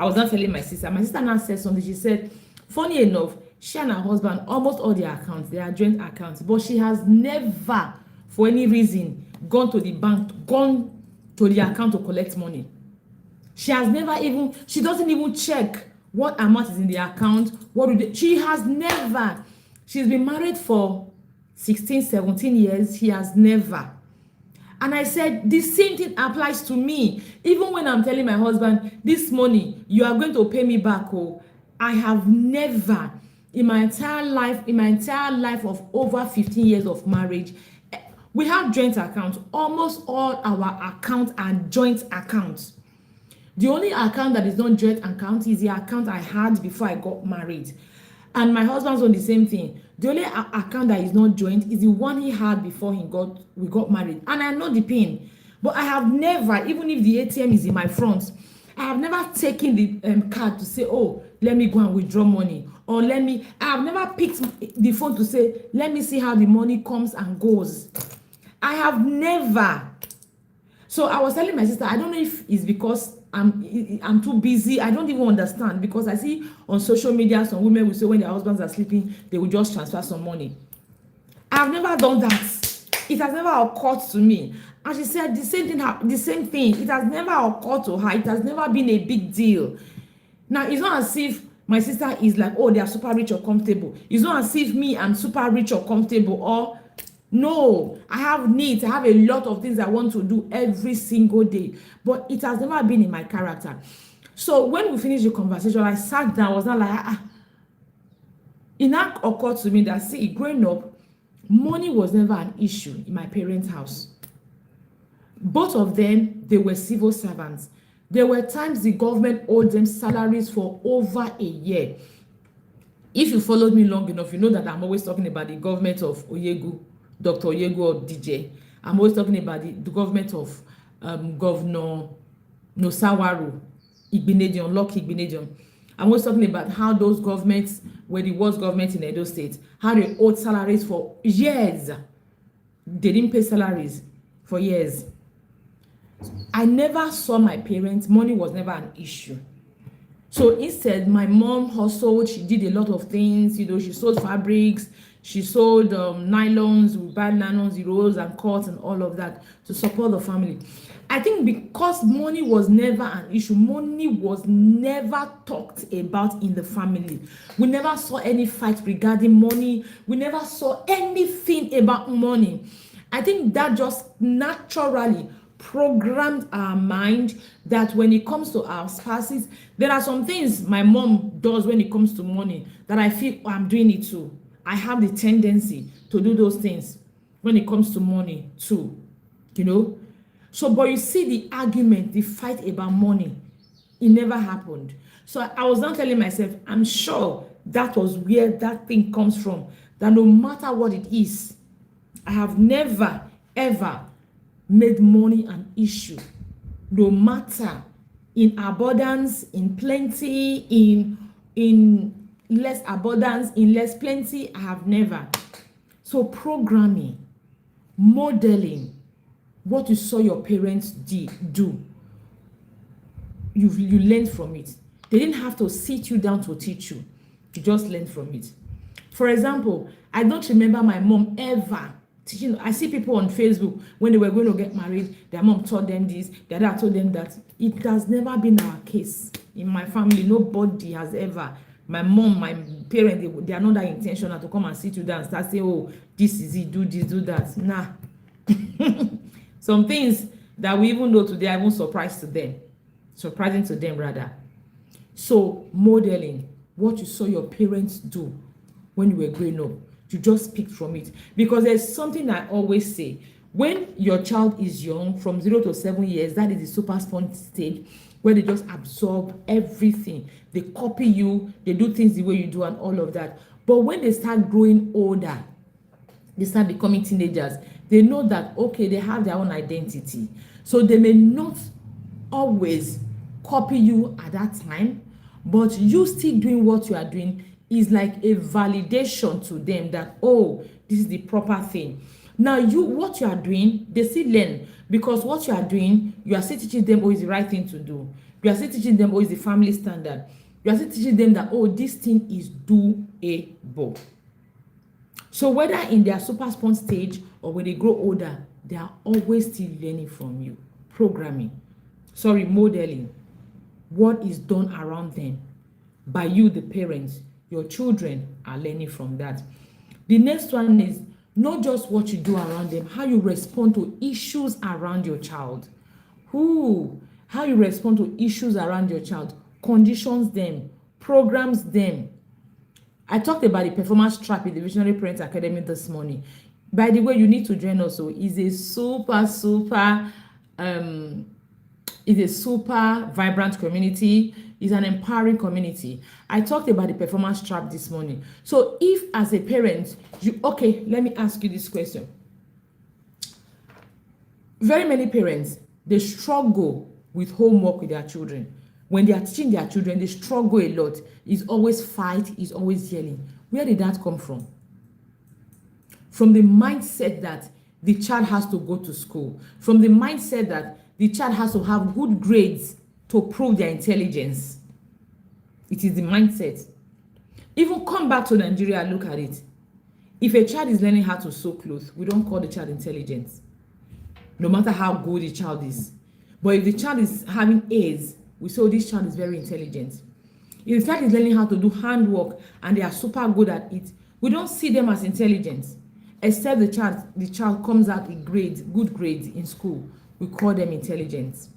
I was not telling my sister. My sister now said something. She said, funny enough, she and her husband, almost all their accounts, they are joint accounts. But she has never, for any reason, gone to the bank, gone to the account to collect money. She has never even, she doesn't even check what amount is in the account. She has never. She's been married for 16, 17 years. She has never. And I said, the same thing applies to me. Even when I'm telling my husband, this money, you are going to pay me back. Oh, I have never, in my entire life of over 15 years of marriage, we have joint accounts. Almost all our accounts are joint accounts. The only account that is not joint account is the account I had before I got married. And my husband's on the same thing. The only account that is not joint is the one he had before we got married. And I know the pain. But I have never, even if the ATM is in my front, I have never taken the card to say, oh, let me go and withdraw money. Or I have never picked the phone to say, let me see how the money comes and goes. I have never. So I was telling my sister, I don't know if it's because I'm too busy. I don't even understand, because I see on social media some women will say when their husbands are sleeping, they will just transfer some money. I have never done that. It has never occurred to me. And she said the same thing. It has never occurred to her. It has never been a big deal. Now, it's not as if my sister is like, oh, they are super rich or comfortable. It's not as if me, I'm super rich or comfortable, or no, I have needs. I have a lot of things I want to do every single day. But it has never been in my character. So when we finished the conversation, I sat down. I was not like, It now occurred to me that, see, growing up, money was never an issue in my parents' house. Both of them, they were civil servants. There were times the government owed them salaries for over a year. If you followed me long enough, you know that I'm always talking about the government of Oyegu, Dr. Oyegu or DJ. I'm always talking about the government of Governor Nosawaru, Igbinedion, Lucky Igbinedion. I'm always talking about how those governments were the worst government in Edo State, how they owed salaries for years. They didn't pay salaries for years. I never saw my parents. Money was never an issue. So instead, my mom hustled. She did a lot of things. She sold fabrics. She sold nylons. We buy nylons, rolls and cords and all of that to support the family. I think because money was never an issue, money was never talked about in the family. We never saw any fight regarding money. We never saw anything about money. I think that just naturally programmed our mind that when it comes to our spouses, there are some things my mom does when it comes to money that I feel I'm doing it too. I have the tendency to do those things when it comes to money too, So, but you see the argument, the fight about money, it never happened. So I was not telling myself, I'm sure that was where that thing comes from, that no matter what it is, I have never, ever made money an issue. No matter in abundance, in plenty, in less abundance, in less plenty, I have never. So programming, modeling what you saw your parents do, you learned from it. They didn't have to sit you down to teach you. You just learned from it. For example, I don't remember my mom ever teaching. I see people on Facebook when they were going to get married, their mom taught them this, their dad told them that. It has never been our case in my family. Nobody has ever. My mom, my parents, they are not that intentional to come and sit you down and start saying, oh, this is it, do this, do that. Nah. Some things that we even know today are even surprising to them rather. So modeling what you saw your parents do when you were growing up, you just pick from it. Because there's something I always say, when your child is young, from 0 to 7 years, that is the super sponge stage, where they just absorb everything. They copy you, they do things the way you do and all of that. But when they start growing older, they start becoming teenagers, they know that, okay, they have their own identity. So they may not always copy you at that time, but you still doing what you are doing is like a validation to them that, oh, this is the proper thing. Now, what you are doing, they still learn, because what you are doing, you are still teaching them, oh, it's the right thing to do. You are still teaching them, oh, it's the family standard. You are still teaching them that, oh, this thing is doable. So whether in their super sponge stage or when they grow older, they are always still learning from you. Modeling what is done around them by you, the parents. Your children are learning from that. The next one is not just what you do around them, how you respond to issues around your child. How you respond to issues around your child conditions them, programs them. I talked about the performance trap in the Visionary Parents Academy this morning. By the way, you need to join us. So it's a super vibrant community. It's an empowering community. I talked about the performance trap this morning. So if as a parent, let me ask you this question. Very many parents, they struggle with homework with their children. When they are teaching their children, they struggle a lot. It's always fight, it's always yelling. Where did that come from? From the mindset that the child has to go to school. From the mindset that the child has to have good grades to prove their intelligence. It is the mindset. Even come back to Nigeria and look at it. If a child is learning how to sew clothes, we don't call the child intelligent, no matter how good the child is. But if the child is having A's, we say, oh, this child is very intelligent. If the child is learning how to do handwork and they are super good at it, we don't see them as intelligent. Except the child comes out with good grades in school, we call them intelligent.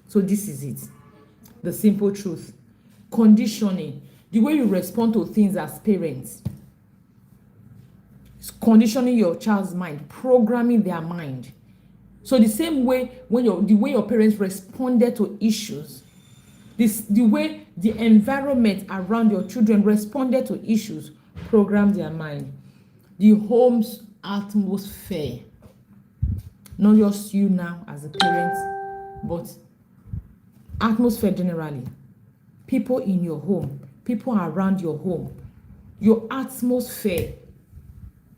So this is it. The simple truth. Conditioning, the way you respond to things as parents. It's conditioning your child's mind, programming their mind. So the same way the way your parents responded to issues, the way the environment around your children responded to issues, program their mind. The home's atmosphere, not just you now as a parent, but atmosphere generally. People in your home, people around your home, your atmosphere,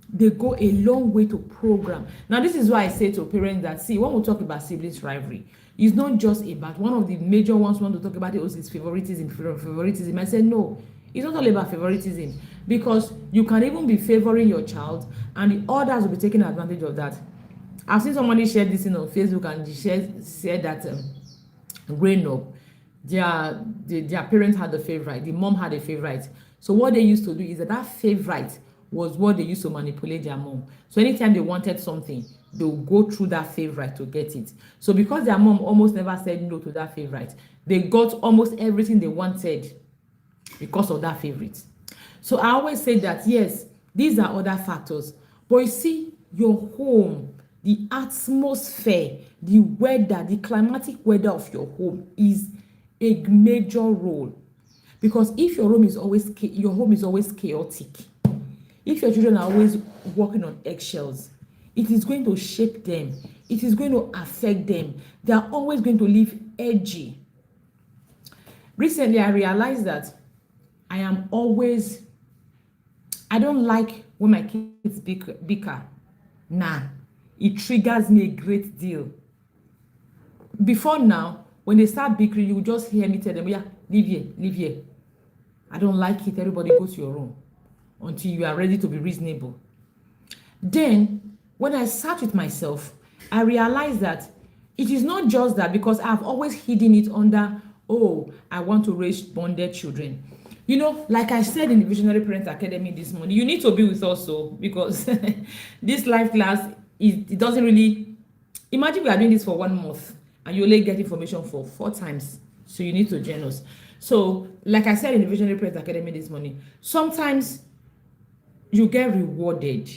they go a long way to program. Now, this is why I say to parents that, see, when we talk about siblings rivalry, it's not just about one of the major ones we want to talk about is favoritism. I said, no, it's not all about favoritism, because you can even be favoring your child and the others will be taking advantage of that. I've seen somebody share this on Facebook, and she said that growing up, their parents had a favorite, the mom had a favorite. So what they used to do is that favorite was what they used to manipulate their mom. So anytime they wanted something, they would go through that favorite to get it. So because their mom almost never said no to that favorite, they got almost everything they wanted because of that favorite. So I always say that, yes, these are other factors. But you see, your home, the atmosphere, the weather, the climatic weather of your home is a major role. Because if your home is always chaotic, if your children are always walking on eggshells, it is going to shape them. It is going to affect them. They are always going to live edgy. Recently, I realized that I don't like when my kids bicker. Nah, it triggers me a great deal. Before now, when they start bickering, you will just hear me tell them, yeah, leave here. I don't like it. Everybody go to your room until you are ready to be reasonable. Then, when I sat with myself, I realized that it is not just that, because I've always hidden it under, oh, I want to raise bonded children. You know, like I said in the Visionary Parent Academy this morning, you need to be with us, so because this life class, it doesn't really, imagine we are doing this for 1 month and you only get information for 4 times. So you need to join us. So, like I said in the Visionary Parent Academy this morning, sometimes you get rewarded.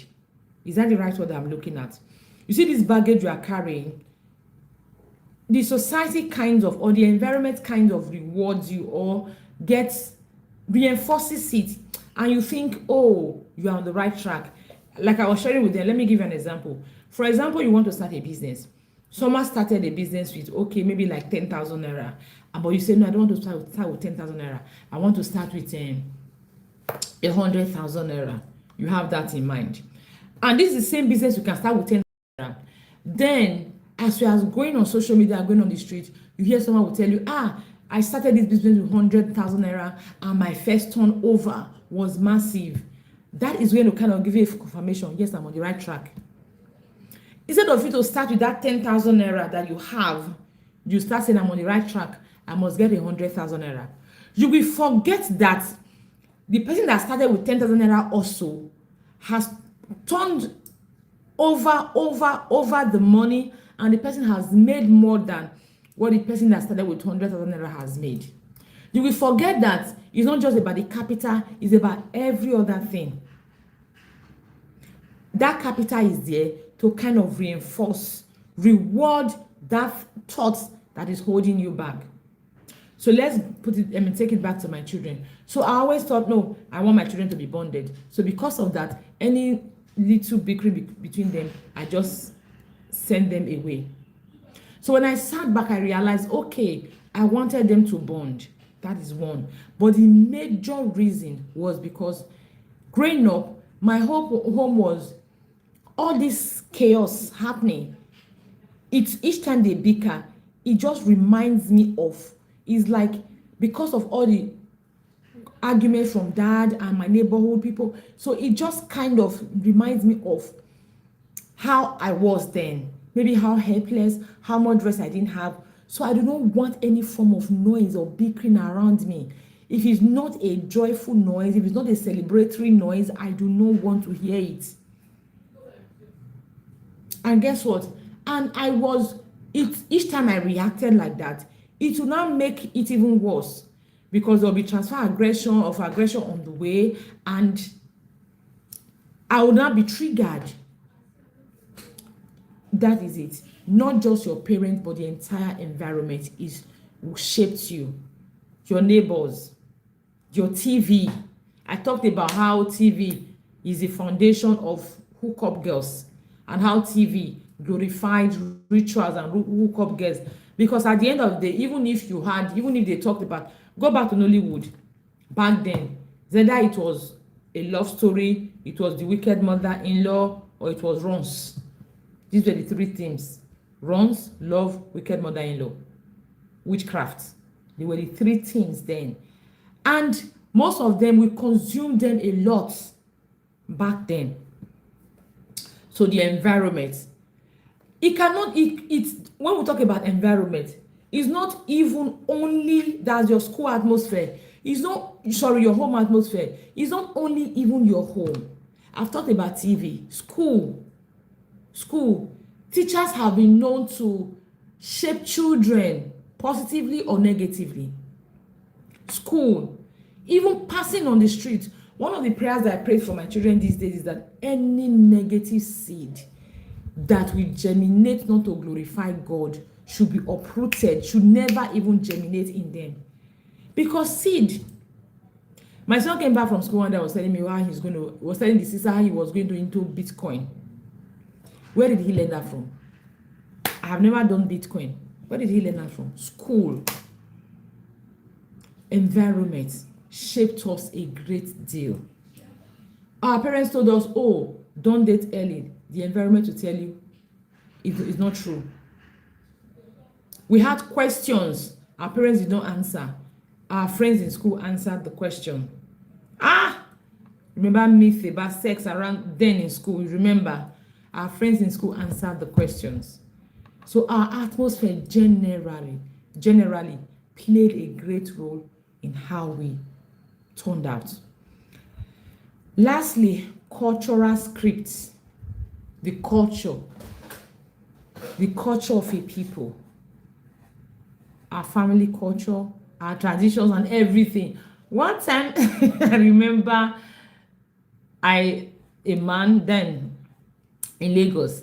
Is that the right word I'm looking at? You see this baggage you are carrying, the society kind of, or the environment kind of rewards you or reinforces it, and you think, oh, you are on the right track. Like I was sharing with them, let me give you an example. For example, you want to start a business. Someone started a business with, okay, maybe like 10,000 naira. But you say, no, I don't want to start with 10,000 naira. I want to start with 100,000 naira. You have that in mind. And this is the same business you can start with 10,000 naira. Then, as you are going on social media, going on the street, you hear someone will tell you, I started this business with 100,000 naira and my first turnover was massive. That is going to kind of give you a confirmation, yes, I'm on the right track. Instead of you to start with that 10,000 naira that you have, you start saying, I'm on the right track, I must get 100,000 naira. You will forget that the person that started with 10,000 naira also has turned over the money, and the person has made more than what the person that started with 100,000 naira has made. You will forget that it's not just about the capital, it's about every other thing. That capital is there to kind of reward that thought that is holding you back. So let's take it back to my children. So I always thought, no, I want my children to be bonded. So because of that, any little bickering between them, I just send them away. So when I sat back, I realized, okay, I wanted them to bond. That is one. But the major reason was because growing up, my whole home was all this chaos happening. Each time they bicker, it just reminds me of, it's like because of all the arguments from dad and my neighborhood people. So it just kind of reminds me of how I was then. Maybe how helpless, how much rest I didn't have. So I do not want any form of noise or bickering around me. If it's not a joyful noise, if it's not a celebratory noise, I do not want to hear it. And guess what? And each time I reacted like that, it will now make it even worse, because there'll be transfer aggression on the way, and I will not be triggered. That is it. Not just your parents, but the entire environment shaped you. Your neighbors, your TV. I talked about how TV is the foundation of hookup girls, and how TV glorified rituals and hookup girls. Because at the end of the day, even if they talked about, go back to Nollywood, back then, either it was a love story, it was the wicked mother-in-law, or it was runs. These were the 3 themes: runs, love, wicked mother-in-law, witchcraft. They were the 3 themes then. And most of them, we consumed them a lot back then. So the environment, when we talk about environment, it's not even only that's your school atmosphere. Your home atmosphere. It's not only even your home. I've talked about TV, school. Teachers have been known to shape children positively or negatively. School, even passing on the street. One of the prayers that I pray for my children these days is that any negative seed that will germinate not to glorify God should be uprooted, should never even germinate in them. Because seed, my son came back from school and was telling me was telling the sister how he was going to into Bitcoin. Where did he learn that from? I have never done Bitcoin. Where did he learn that from? School. Environment shaped us a great deal. Our parents told us, oh, don't date early. The environment will tell you it's not true. We had questions. Our parents did not answer. Our friends in school answered the question. Remember myth about sex around then in school? You remember? Our friends in school answered the questions. So our atmosphere generally played a great role in how we turned out. Lastly, cultural scripts. The culture of a people. Our family culture, our traditions and everything. One time, I remember a man then in Lagos,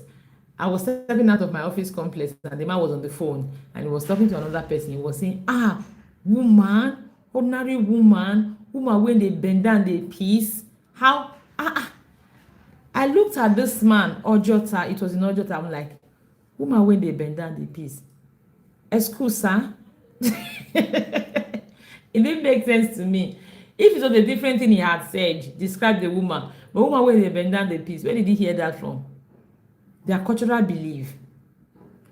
I was stepping out of my office complex and the man was on the phone and he was talking to another person. He was saying, woman, ordinary woman when they bend down, they peace. How? I looked at this man, Ojota, it was in Ojota, I'm like, woman when they bend down, they peace. Excuse, sir. It didn't make sense to me. If it was a different thing he had said, describe the woman, but woman when they bend down, they peace. Where did he hear that from? Their cultural belief.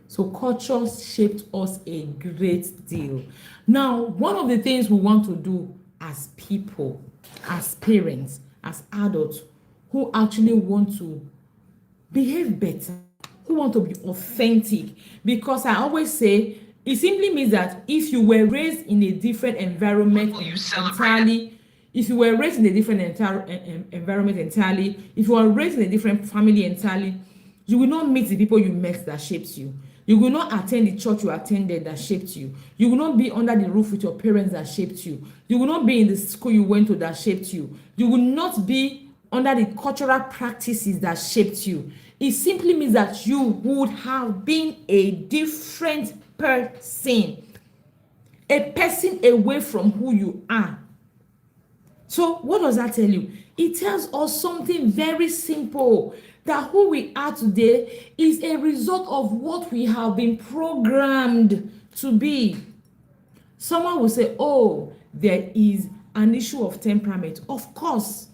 So culture shaped us a great deal. Now, one of the things we want to do as people, as parents, as adults, who actually want to behave better, who want to be authentic, because I always say it simply means that if you were raised in a different environment entirely, if you were raised in a different environment entirely, if you were raised in a different family entirely, you will not meet the people you met that shaped you. You will not attend the church you attended that shaped you. You will not be under the roof with your parents that shaped you. You will not be in the school you went to that shaped you. You will not be under the cultural practices that shaped you. It simply means that you would have been a different person. A person away from who you are. So what does that tell you? It tells us something very simple, that who we are today is a result of what we have been programmed to be. Someone will say, oh, there is an issue of temperament. Of course.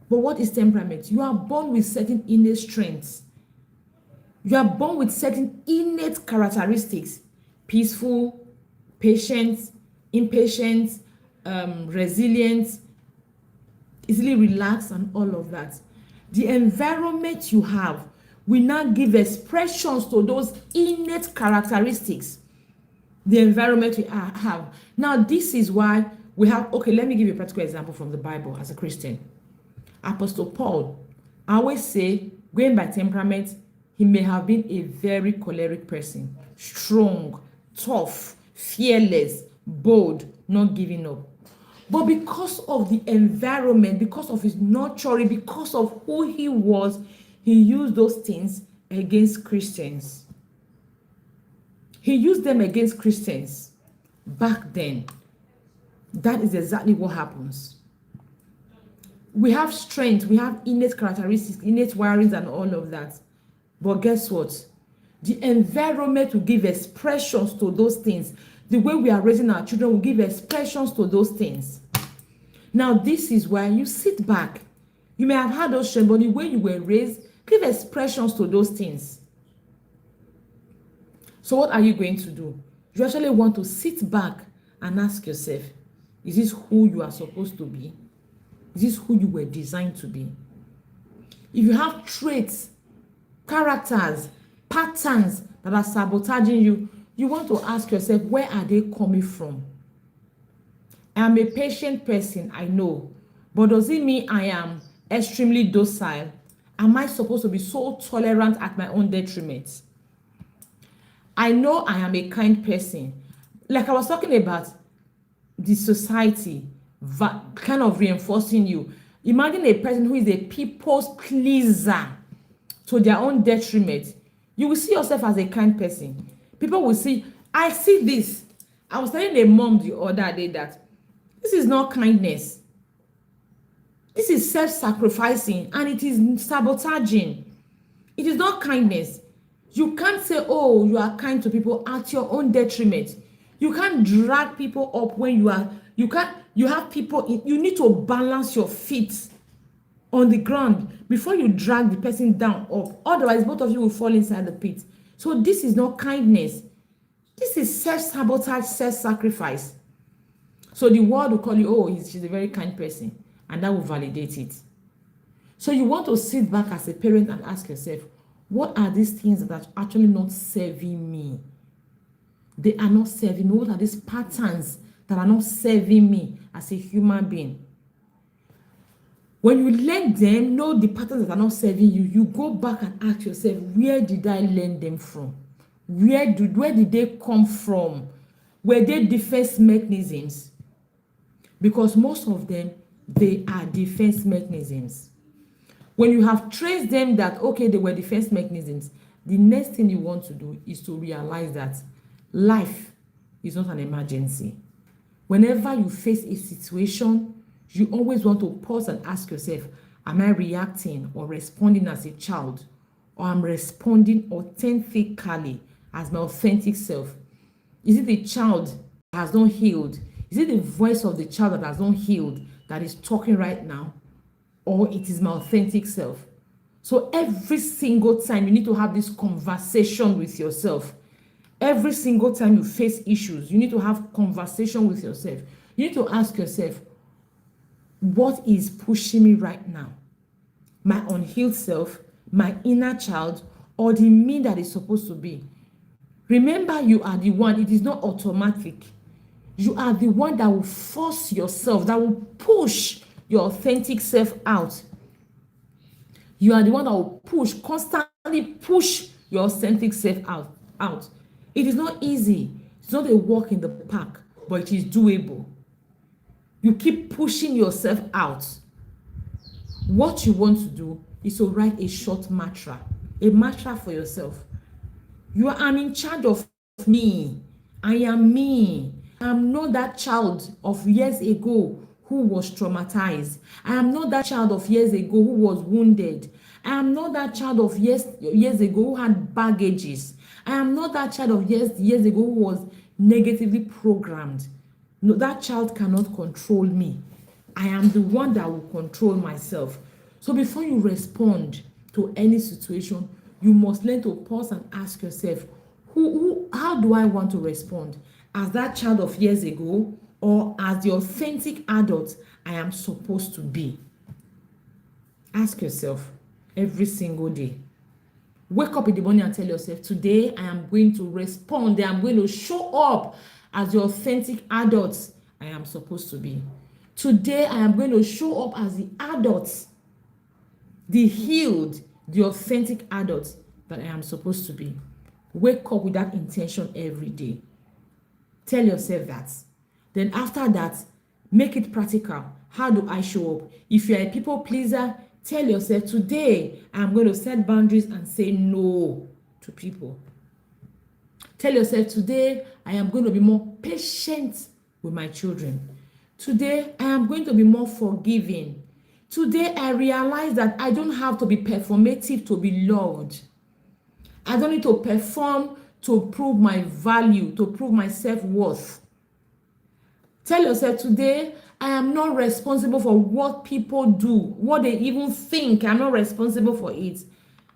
But what is temperament? You are born with certain innate strengths. You are born with certain innate characteristics. Peaceful, patient, impatient, resilient, easily relaxed, and all of that. The environment you have will now give expressions to those innate characteristics. The environment we have. Now, this is why we have, okay, let me give you a practical example from the Bible as a Christian. Apostle Paul, I always say, going by temperament, he may have been a very choleric person. Strong, tough, fearless, bold, not giving up. But because of the environment, because of his nurturing, because of who he was, he used those things against Christians. He used them against Christians back then. That is exactly what happens. We have strength, we have innate characteristics, innate wirings and all of that. But guess what? The environment will give expressions to those things. The way we are raising our children will give expressions to those things. Now, this is why you sit back. You may have had those strengths, but the way you were raised, give expressions to those things. So what are you going to do? You actually want to sit back and ask yourself, is this who you are supposed to be? Is this who you were designed to be? If you have traits, characters, patterns that are sabotaging you, you want to ask yourself, where are they coming from? I am a patient person, I know. But does it mean I am extremely docile? Am I supposed to be so tolerant at my own detriment? I know I am a kind person. Like I was talking about the society kind of reinforcing you. Imagine a person who is a people's pleaser to their own detriment. You will see yourself as a kind person. People will see, I see this. I was telling a mom the other day that this is not kindness. This is self-sacrificing and it is sabotaging. It is not kindness. You can't say, oh, you are kind to people at your own detriment. You can't drag people up when you have people, you need to balance your feet. on the ground before you drag the person down up. Otherwise, both of you will fall inside the pit. So this is not kindness. This is self-sabotage, self-sacrifice. So the world will call you, oh, she's a very kind person, and that will validate it. So you want to sit back as a parent and ask yourself, what are these things that are actually not serving me? They are not serving me. What are these patterns that are not serving me as a human being? When you let them know the patterns that are not serving you, you go back and ask yourself, where did I learn them from? Where did they come from? Were they defense mechanisms? Because most of them, they are defense mechanisms. When you have traced them that, okay, they were defense mechanisms, the next thing you want to do is to realize that life is not an emergency. Whenever you face a situation, you always want to pause and ask yourself, am I reacting or responding as a child? Or I'm responding authentically as my authentic self? Is it the child that has not healed? Is it the voice of the child that has not healed that is talking right now? Or it is my authentic self? So every single time you need to have this conversation with yourself. Every single time you face issues, you need to have conversation with yourself. You need to ask yourself, what is pushing me right now? My unhealed self, my inner child, or the me that is supposed to be? Remember, you are the one. It is not automatic. You are the one that will force yourself, that will push your authentic self out. You are the one that will constantly push your authentic self out. It is not easy. It's not a walk in the park, but it is doable. You keep pushing yourself out. What you want to do is to write a short mantra, a mantra for yourself. I'm in charge of me. I am me. I'm not that child of years ago who was traumatized. I am not that child of years ago who was wounded. I am not that child of years ago who had baggages. I am not that child of years ago who was negatively programmed. No, that child cannot control me. I am the one that will control myself. So before you respond to any situation, you must learn to pause and ask yourself, how do I want to respond? As that child of years ago, or as the authentic adult I am supposed to be? Ask yourself every single day. Wake up in the morning and tell yourself, today I am going to respond. I am going to show up as the authentic adult I am supposed to be. Today I am going to show up as the adult, the healed, the authentic adult that I am supposed to be. Wake up with that intention every day. Tell yourself that. Then after that, make it practical. How do I show up? If you're a people pleaser, tell yourself, today I'm going to set boundaries and say no to people. Tell yourself, today I am going to be more patient with my children. Today I am going to be more forgiving. Today I realize that I don't have to be performative to be loved. I don't need to perform to prove my value, to prove my self-worth. Tell yourself, today I am not responsible for what people do, what they even think. I'm not responsible for it.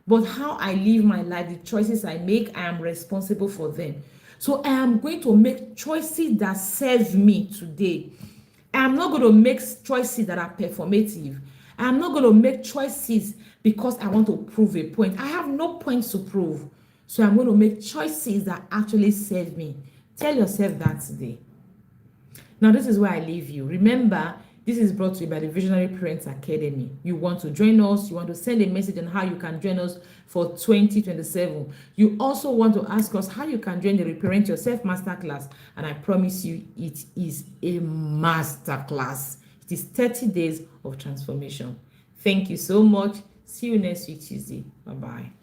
But how I live my life, the choices I make, I am responsible for them. So I am going to make choices that serve me today. I am not going to make choices that are performative. I am not going to make choices because I want to prove a point. I have no points to prove. So I'm going to make choices that actually serve me. Tell yourself that today. Now, this is where I leave you. Remember, this is brought to you by the Visionary Parents Academy. You want to join us, you want to send a message on how you can join us for 2027. You also want to ask us how you can join the Reparenting Yourself Masterclass. And I promise you, it is a masterclass. It is 30 days of transformation. Thank you so much. See you next week, Tuesday. Bye-bye.